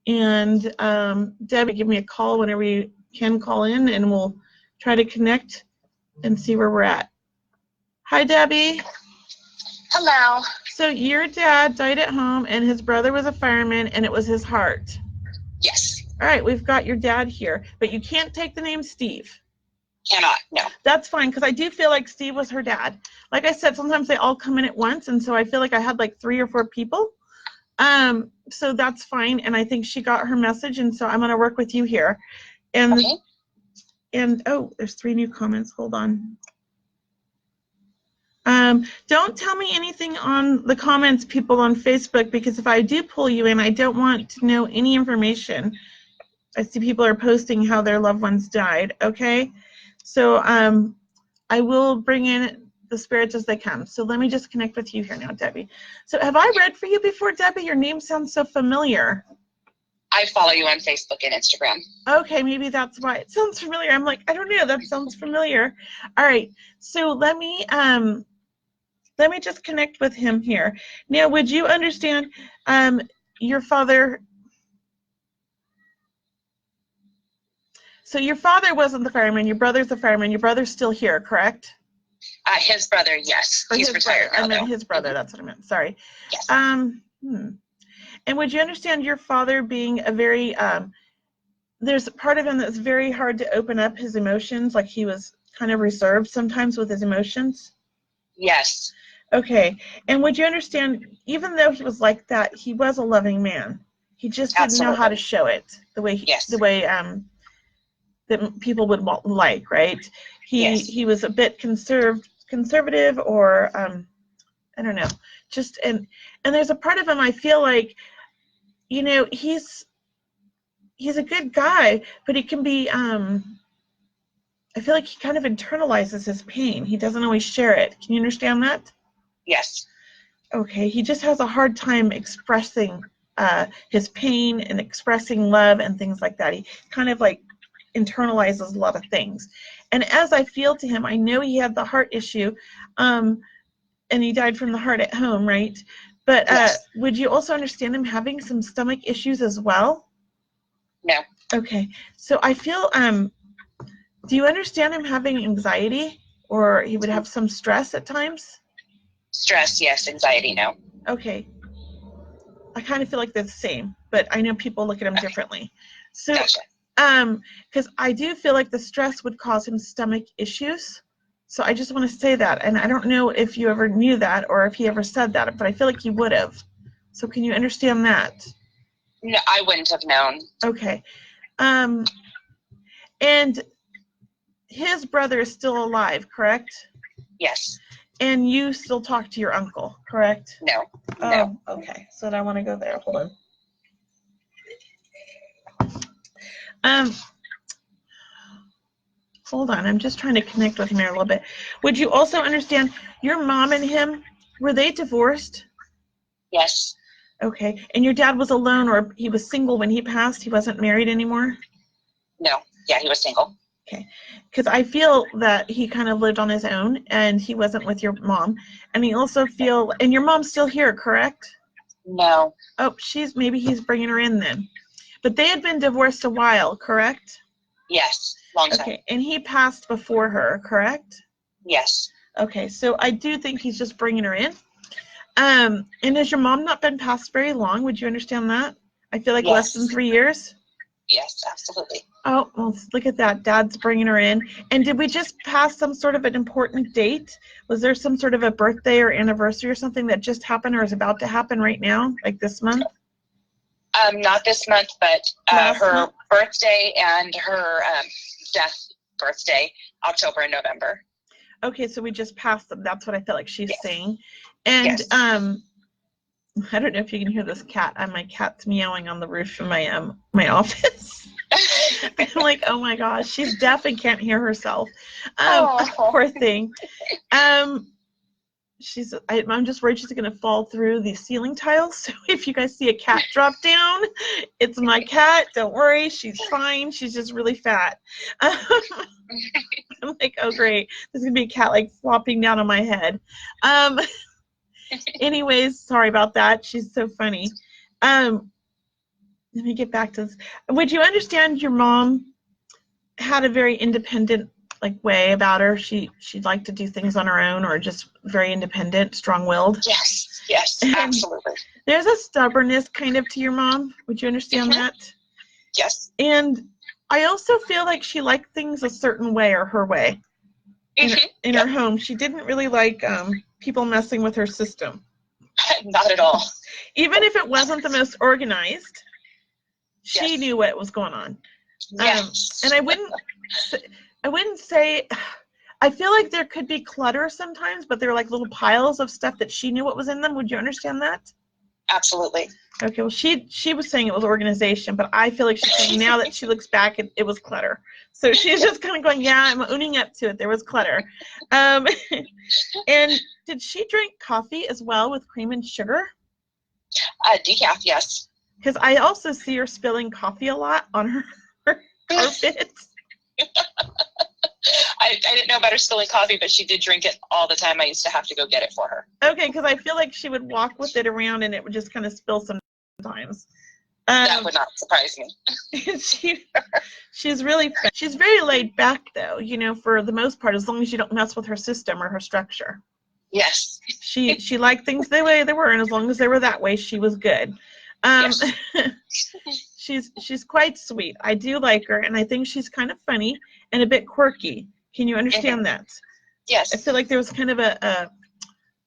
And Debbie, give me a call whenever you can call in, and we'll try to connect and see where we're at. Hi, Debbie. Hello. So your dad died at home, and his brother was a fireman, and it was his heart. Yes. All right, we've got your dad here, but you can't take the name Steve. Cannot, no. That's fine, because I do feel like Steve was her dad. Like I said, sometimes they all come in at once, and so I feel like I had like 3 or 4 people. So that's fine, and I think she got her message, and so I'm going to work with you here. And Okay. and oh, there's 3 new comments. Hold on. Don't tell me anything on the comments, people on Facebook, because if I do pull you in, I don't want to know any information. I see people are posting how their loved ones died. Okay, so I will bring in the spirits as they come. So let me just connect with you here now, Debbie. So have I read for you before, Debbie? Your name sounds so familiar. I follow you on Facebook and Instagram. Okay, maybe that's why it sounds familiar. I'm like, I don't know, that sounds familiar. All right, so let me just connect with him here. Now, would you understand your father? So your father wasn't the fireman. Your brother's the fireman. Your brother's still here, correct? His brother, yes. Or He's his retired brother. now, I meant though. his brother. That's what I meant. Sorry. Yes. And would you understand your father being a very there's a part of him that's very hard to open up his emotions, like he was kind of reserved sometimes with his emotions? Yes. Okay. And would you understand, even though he was like that, he was a loving man. He just didn't know how to show it the way that people would like, right? He was a bit conservative, or I don't know. Just and there's a part of him, I feel like, you know, he's a good guy, but he can be I feel like he kind of internalizes his pain. He doesn't always share it. Can you understand that? Yes. Okay, he just has a hard time expressing his pain and expressing love and things like that. He kind of like internalizes a lot of things. And as I feel to him, I know he had the heart issue, and he died from the heart at home, right? But Yes. Would you also understand him having some stomach issues as well? No. Okay, so I feel, do you understand him having anxiety, or he would have some stress at times? Stress, yes. Anxiety, no. Okay. I kind of feel like they're the same, but I know people look at him differently. So, Gotcha. Because I do feel like the stress would cause him stomach issues. So I just want to say that, and I don't know if you ever knew that or if he ever said that, but I feel like he would have. So can you understand that? No, I wouldn't have known. Okay. And his brother is still alive, correct? Yes. And you still talk to your uncle, correct? No. Oh, No. okay. So I want to go there. Hold on. Hold on. I'm just trying to connect with him here a little bit. Would you also understand your mom and him, were they divorced? Yes. Okay. And your dad was alone, or he was single when he passed? He wasn't married anymore? No. Yeah, he was single. Okay. Because I feel that he kind of lived on his own, and he wasn't with your mom. And he also and your mom's still here, correct? No. Oh, maybe he's bringing her in then. But they had been divorced a while, correct? Yes. Long time. Okay. And he passed before her, correct? Yes. Okay. So I do think he's just bringing her in. And has your mom not been passed very long? Would you understand that? I feel like less than 3 years. Yes, absolutely. Oh, well, look at that. Dad's bringing her in. And did we just pass some sort of an important date? Was there some sort of a birthday or anniversary or something that just happened or is about to happen right now, like this month? Not this month, but her month? birthday and her death birthday, October and November. Okay, so we just passed them. That's what I feel like she's Yes. saying. And Yes. I don't know if you can hear this cat. My cat's meowing on the roof of my office. I'm like, oh my gosh, she's deaf and can't hear herself. Poor thing. I'm just worried she's gonna fall through the ceiling tiles. So if you guys see a cat drop down, it's my cat. Don't worry, she's fine. She's just really fat. I'm like, oh great, there's gonna be a cat like flopping down on my head. Anyways, sorry about that. She's so funny. Let me get back to this. Would you understand your mom had a very independent way about her? She'd like to do things on her own, or just very independent, strong-willed? Yes, absolutely. There's a stubbornness kind of to your mom. Would you understand that? Yes. And I also feel like she liked things a certain way, or her way. In her home, she didn't really like people messing with her system. Not at all. Even if it wasn't the most organized, she Yes. knew what was going on. Yes. And I wouldn't say, I feel like there could be clutter sometimes, but they're like little piles of stuff that she knew what was in them. Would you understand that? Absolutely. Okay, well, she was saying it was organization, but I feel like she's saying now that she looks back, it was clutter. So she's just kind of going, yeah, I'm owning up to it. There was clutter. And did she drink coffee as well with cream and sugar? Decaf, yes. Because I also see her spilling coffee a lot on her carpet. I didn't know about her spilling coffee, but she did drink it all the time. I used to have to go get it for her. Okay, because I feel like she would walk with it around and it would just kind of spill sometimes. That would not surprise me. She's very laid back though, you know, for the most part, as long as you don't mess with her system or her structure. Yes. She liked things the way they were, and as long as they were that way, she was good. Yes. She's quite sweet. I do like her, and I think she's kind of funny and a bit quirky. Can you understand that? Yes. I feel like there was kind of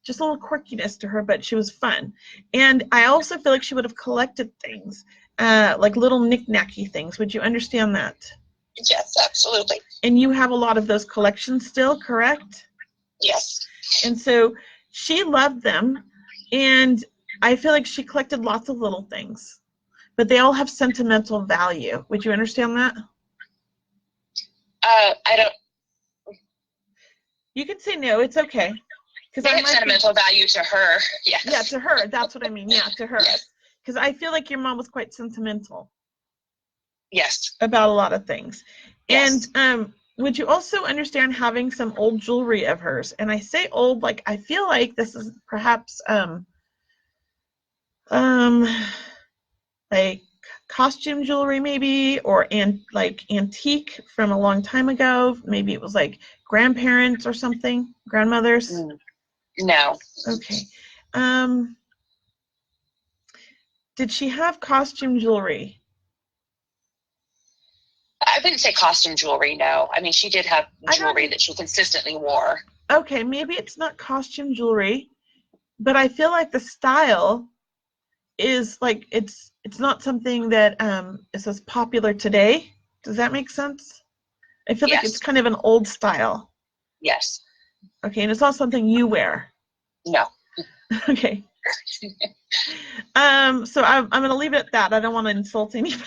just a little quirkiness to her, but she was fun. And I also feel like she would have collected things, like little knick-knacky things. Would you understand that? Yes, absolutely. And you have a lot of those collections still, correct? Yes. And so she loved them, and I feel like she collected lots of little things, but they all have sentimental value. Would you understand that? I don't. You can say no. It's okay. They have sentimental value to her. Yes. Yeah, to her. That's what I mean. Yeah, to her. Yes. Because I feel like your mom was quite sentimental. Yes. About a lot of things. Yes. And would you also understand having some old jewelry of hers? And I say old, like I feel like this is perhaps like costume jewelry maybe, or like antique from a long time ago. Maybe it was like grandparents or something, grandmothers. No. Okay. Did she have costume jewelry? I wouldn't say costume jewelry, no. I mean, she did have jewelry that she consistently wore. Okay, maybe it's not costume jewelry, but I feel like the style is like it's not something that is as popular today. Does that make sense? I feel like it's kind of an old style. Yes. Okay, and it's not something you wear. No. Okay. So I'm going to leave it at that. I don't want to insult anybody.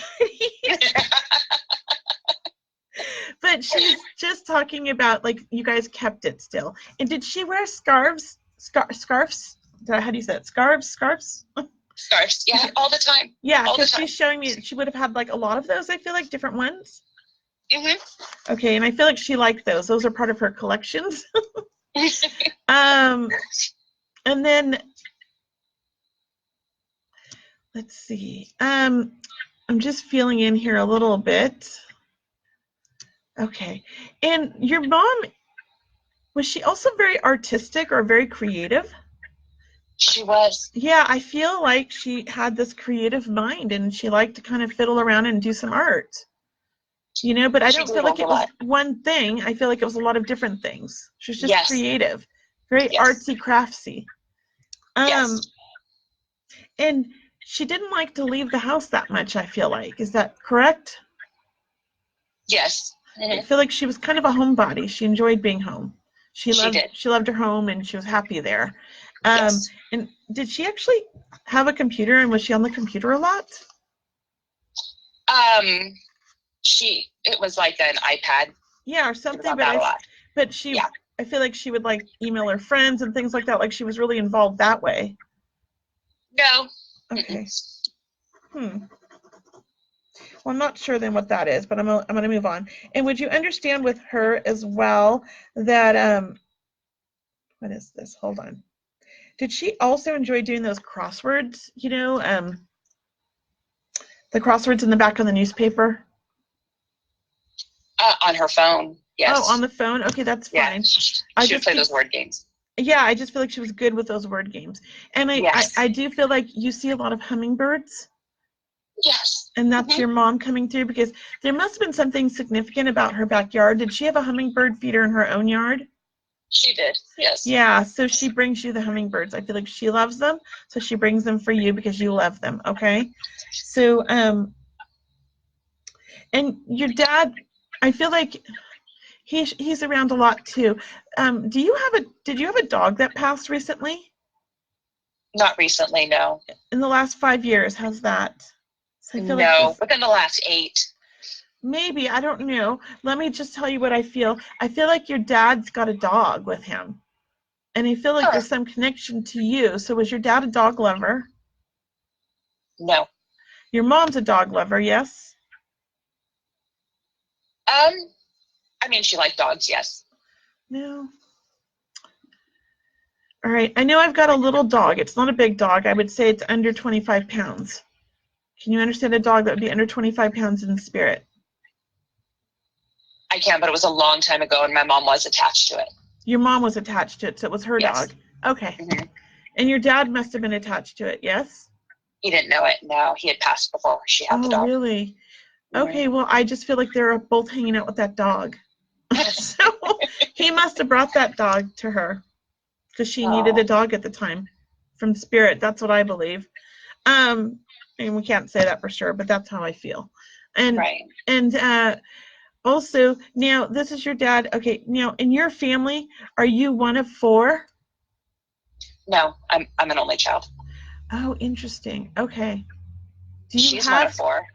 But she's just talking about, like, you guys kept it still. And did she wear scarves? Scarves? How do you say it? Scarves? Scarves, yeah, all the time. Yeah, because she's showing me that she would have had, like, a lot of those, I feel like, different ones. Mm-hmm. Okay, and I feel like she liked those. Those are part of her collections. And then, let's see. I'm just feeling in here a little bit. Okay. And your mom, was she also very artistic or very creative? She was. Yeah, I feel like she had this creative mind and she liked to kind of fiddle around and do some art. You know, but I don't feel like it was one thing. I feel like it was a lot of different things. She was just creative, very artsy, craftsy. And she didn't like to leave the house that much, I feel like. Is that correct? Yes. I feel like she was kind of a homebody. She enjoyed being home. She loved her home and she was happy there. And did she actually have a computer, and was she on the computer a lot? It was like an iPad. Yeah, or something, but she I feel like she would like email her friends and things like that, like she was really involved that way. No. Okay. Well, I'm not sure then what that is, but I'm going to move on. And would you understand with her as well that, what is this? Hold on. Did she also enjoy doing those crosswords, you know, the crosswords in the back of the newspaper? On her phone, yes. Oh, on the phone? Okay, that's fine. She would play those word games. Yeah, I just feel like she was good with those word games. And I do feel like you see a lot of hummingbirds. Yes. And that's your mom coming through, because there must have been something significant about her backyard. Did she have a hummingbird feeder in her own yard? She did, yes. Yeah, so she brings you the hummingbirds. I feel like she loves them, so she brings them for you because you love them, okay? So, and your dad, I feel like he's around a lot too. Did you have a dog that passed recently? Not recently, no. In the last 5 years, how's that? So I feel like No, within the last 8. maybe, I don't know. Let me just tell you what I feel. I feel like your dad's got a dog with him. And I feel like there's some connection to you. So was your dad a dog lover? No. Your mom's a dog lover, yes? I mean, she liked dogs, yes. No. All right. I know I've got a little dog. It's not a big dog. I would say it's under 25 pounds. Can you understand a dog that would be under 25 pounds in spirit? I can, but it was a long time ago, and my mom was attached to it. Your mom was attached to it, so it was her dog. Okay. Mm-hmm. And your dad must have been attached to it, yes? He didn't know it. No, he had passed before she had the dog. Oh, really? Mm-hmm. Okay, well, I just feel like they're both hanging out with that dog. So he must have brought that dog to her because she needed a dog at the time from spirit. That's what I believe. And we can't say that for sure, but that's how I feel. And right. And also, now this is your dad. Okay, now in your family, are you one of 4? No, I'm an only child. Oh, interesting. Okay. She's one of 4.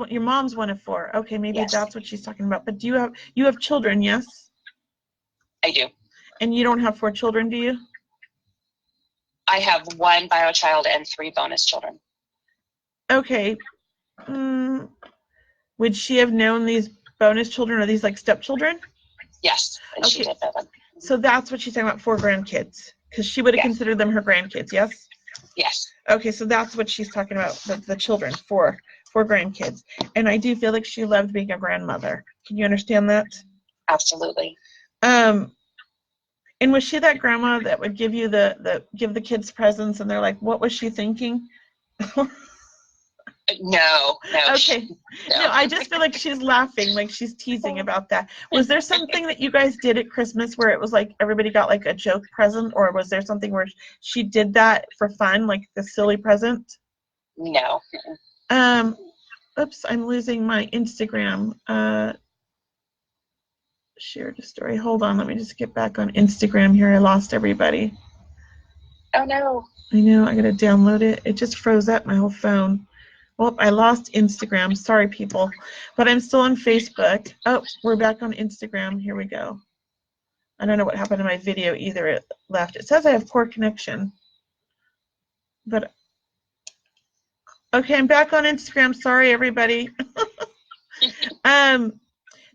Your mom's one of 4. Okay, maybe yes. That's what she's talking about. But you have children, yes? I do. And you don't have 4 children, do you? I have 1 bio child and 3 bonus children. Okay. Would she have known these bonus children? Are these like stepchildren? Yes, and she did know them. So that's what she's talking about, 4 grandkids, because she would have considered them her grandkids, yes? Yes. Okay, so that's what she's talking about, the children, 4 grandkids. And I do feel like she loved being a grandmother. Can you understand that? Absolutely. And was she that grandma that would give you give the kids presents and they're like, what was she thinking? No. Okay. No, I just feel like she's laughing, like she's teasing about that. Was there something that you guys did at Christmas where it was like everybody got like a joke present, or was there something where she did that for fun, like the silly present? No. Oops, I'm losing my Instagram. Shared a story. Hold on, let me just get back on Instagram here. I lost everybody. Oh no. I know, I gotta download it. It just froze up my whole phone. Well, I lost Instagram. Sorry, people. But I'm still on Facebook. Oh, we're back on Instagram. Here we go. I don't know what happened to my video either. It left. It says I have poor connection. But, okay, I'm back on Instagram. Sorry, everybody.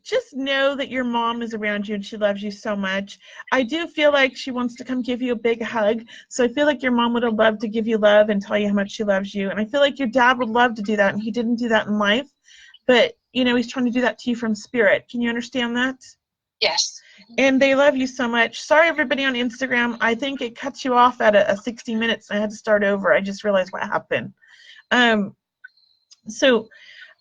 Just know that your mom is around you and she loves you so much. I do feel like she wants to come give you a big hug. So I feel like your mom would have loved to give you love and tell you how much she loves you. And I feel like your dad would love to do that, and he didn't do that in life. But, you know, he's trying to do that to you from spirit. Can you understand that? Yes. And they love you so much. Sorry, everybody on Instagram. I think it cuts you off at a 60 minutes. I had to start over. I just realized what happened. So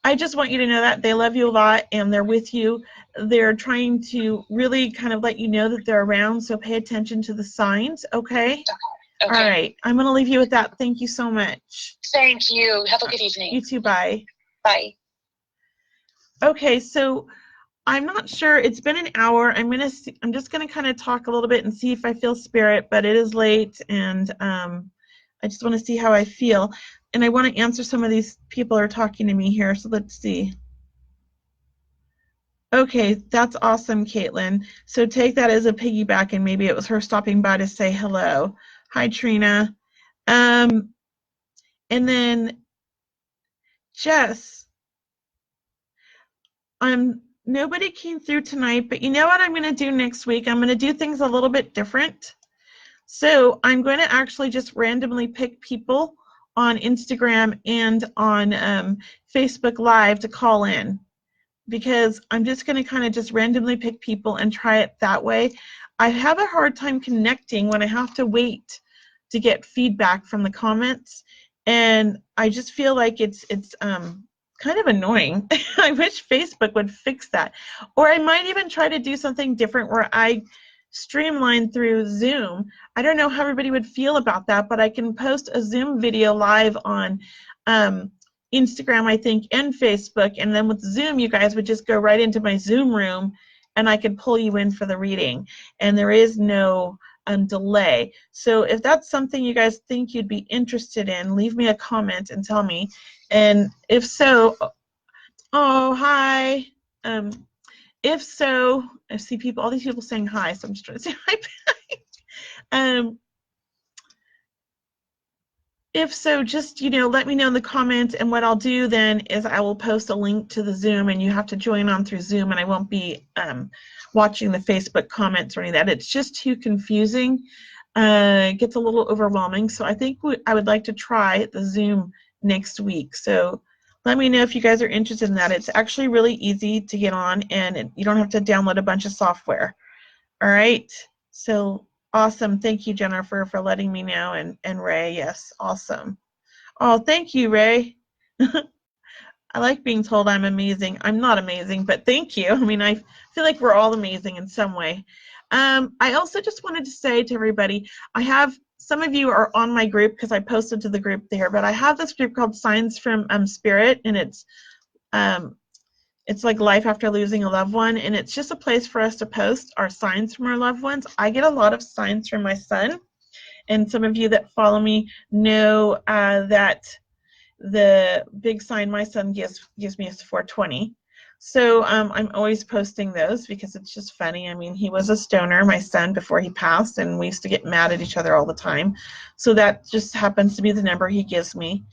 I just want you to know that they love you a lot and they're with you. They're trying to really kind of let you know that they're around, so pay attention to the signs, okay? All right. I'm going to leave you with that. Thank you so much. Thank you. Have a good evening. You too. Bye. Bye. Okay, so I'm not sure. It's been an hour. I'm just going to kind of talk a little bit and see if I feel spirit, but it is late, and I just want to see how I feel. And I want to answer some of these people are talking to me here, so let's see. Okay, that's awesome, Caitlin. So take that as a piggyback, and maybe it was her stopping by to say hello. Hi, Trina. And then Jess, nobody came through tonight, but you know what I'm going to do next week? I'm going to do things a little bit different. So I'm going to actually just randomly pick people on Instagram and on Facebook Live to call in, because I'm just going to kind of just randomly pick people and try it that way. I have a hard time connecting when I have to wait to get feedback from the comments, and I just feel like it's kind of annoying. I wish Facebook would fix that. Or I might even try to do something different where I streamlined through Zoom. I don't know how everybody would feel about that, but I can post a Zoom video live on Instagram, I think, and Facebook, and then with Zoom, you guys would just go right into my Zoom room, and I could pull you in for the reading, and there is no delay. So if that's something you guys think you'd be interested in, leave me a comment and tell me. And if so, oh, hi. If so, I see people, all these people saying hi, so I'm just trying to say hi back. If so, just, let me know in the comments, and what I'll do then is I will post a link to the Zoom, and you have to join on through Zoom, and I won't be watching the Facebook comments or any of that. It's just too confusing. It gets a little overwhelming, so I think I would like to try the Zoom next week. So let me know if you guys are interested in that. It's actually really easy to get on, and you don't have to download a bunch of software. All right, so awesome. Thank you, Jennifer, for letting me know, and Ray, yes, awesome. Oh, thank you, Ray. I like being told I'm amazing. I'm not amazing, but thank you. I mean, I feel like we're all amazing in some way. I also just wanted to say to everybody, some of you are on my group because I posted to the group there, but I have this group called Signs from Spirit, and it's like life after losing a loved one, and it's just a place for us to post our signs from our loved ones. I get a lot of signs from my son, and some of you that follow me know that the big sign my son gives me is 420. So I'm always posting those because it's just funny. I mean, he was a stoner, my son, before he passed, and we used to get mad at each other all the time. So that just happens to be the number he gives me.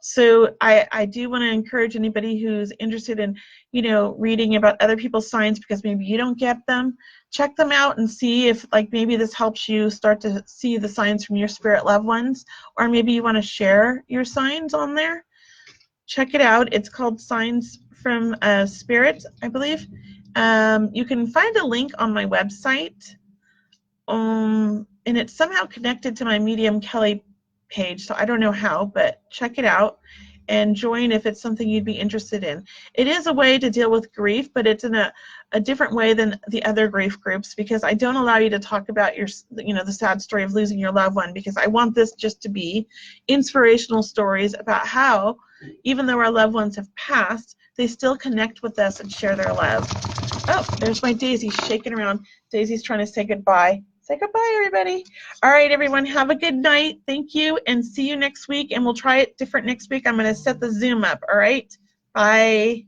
So I do want to encourage anybody who's interested in, reading about other people's signs, because maybe you don't get them. Check them out and see if, like, maybe this helps you start to see the signs from your spirit loved ones, or maybe you want to share your signs on there. Check it out. It's called Signs from Spirit, I believe. You can find a link on my website, and it's somehow connected to my Medium Kelley page, so I don't know how, but check it out and join if it's something you'd be interested in. It is a way to deal with grief, but it's in a different way than the other grief groups, because I don't allow you to talk about the sad story of losing your loved one, because I want this just to be inspirational stories about how, even though our loved ones have passed, they still connect with us and share their love. Oh, there's my Daisy shaking around. Daisy's trying to say goodbye. Say goodbye, everybody. All right, everyone, have a good night. Thank you, and see you next week, and we'll try it different next week. I'm going to set the Zoom up, all right? Bye.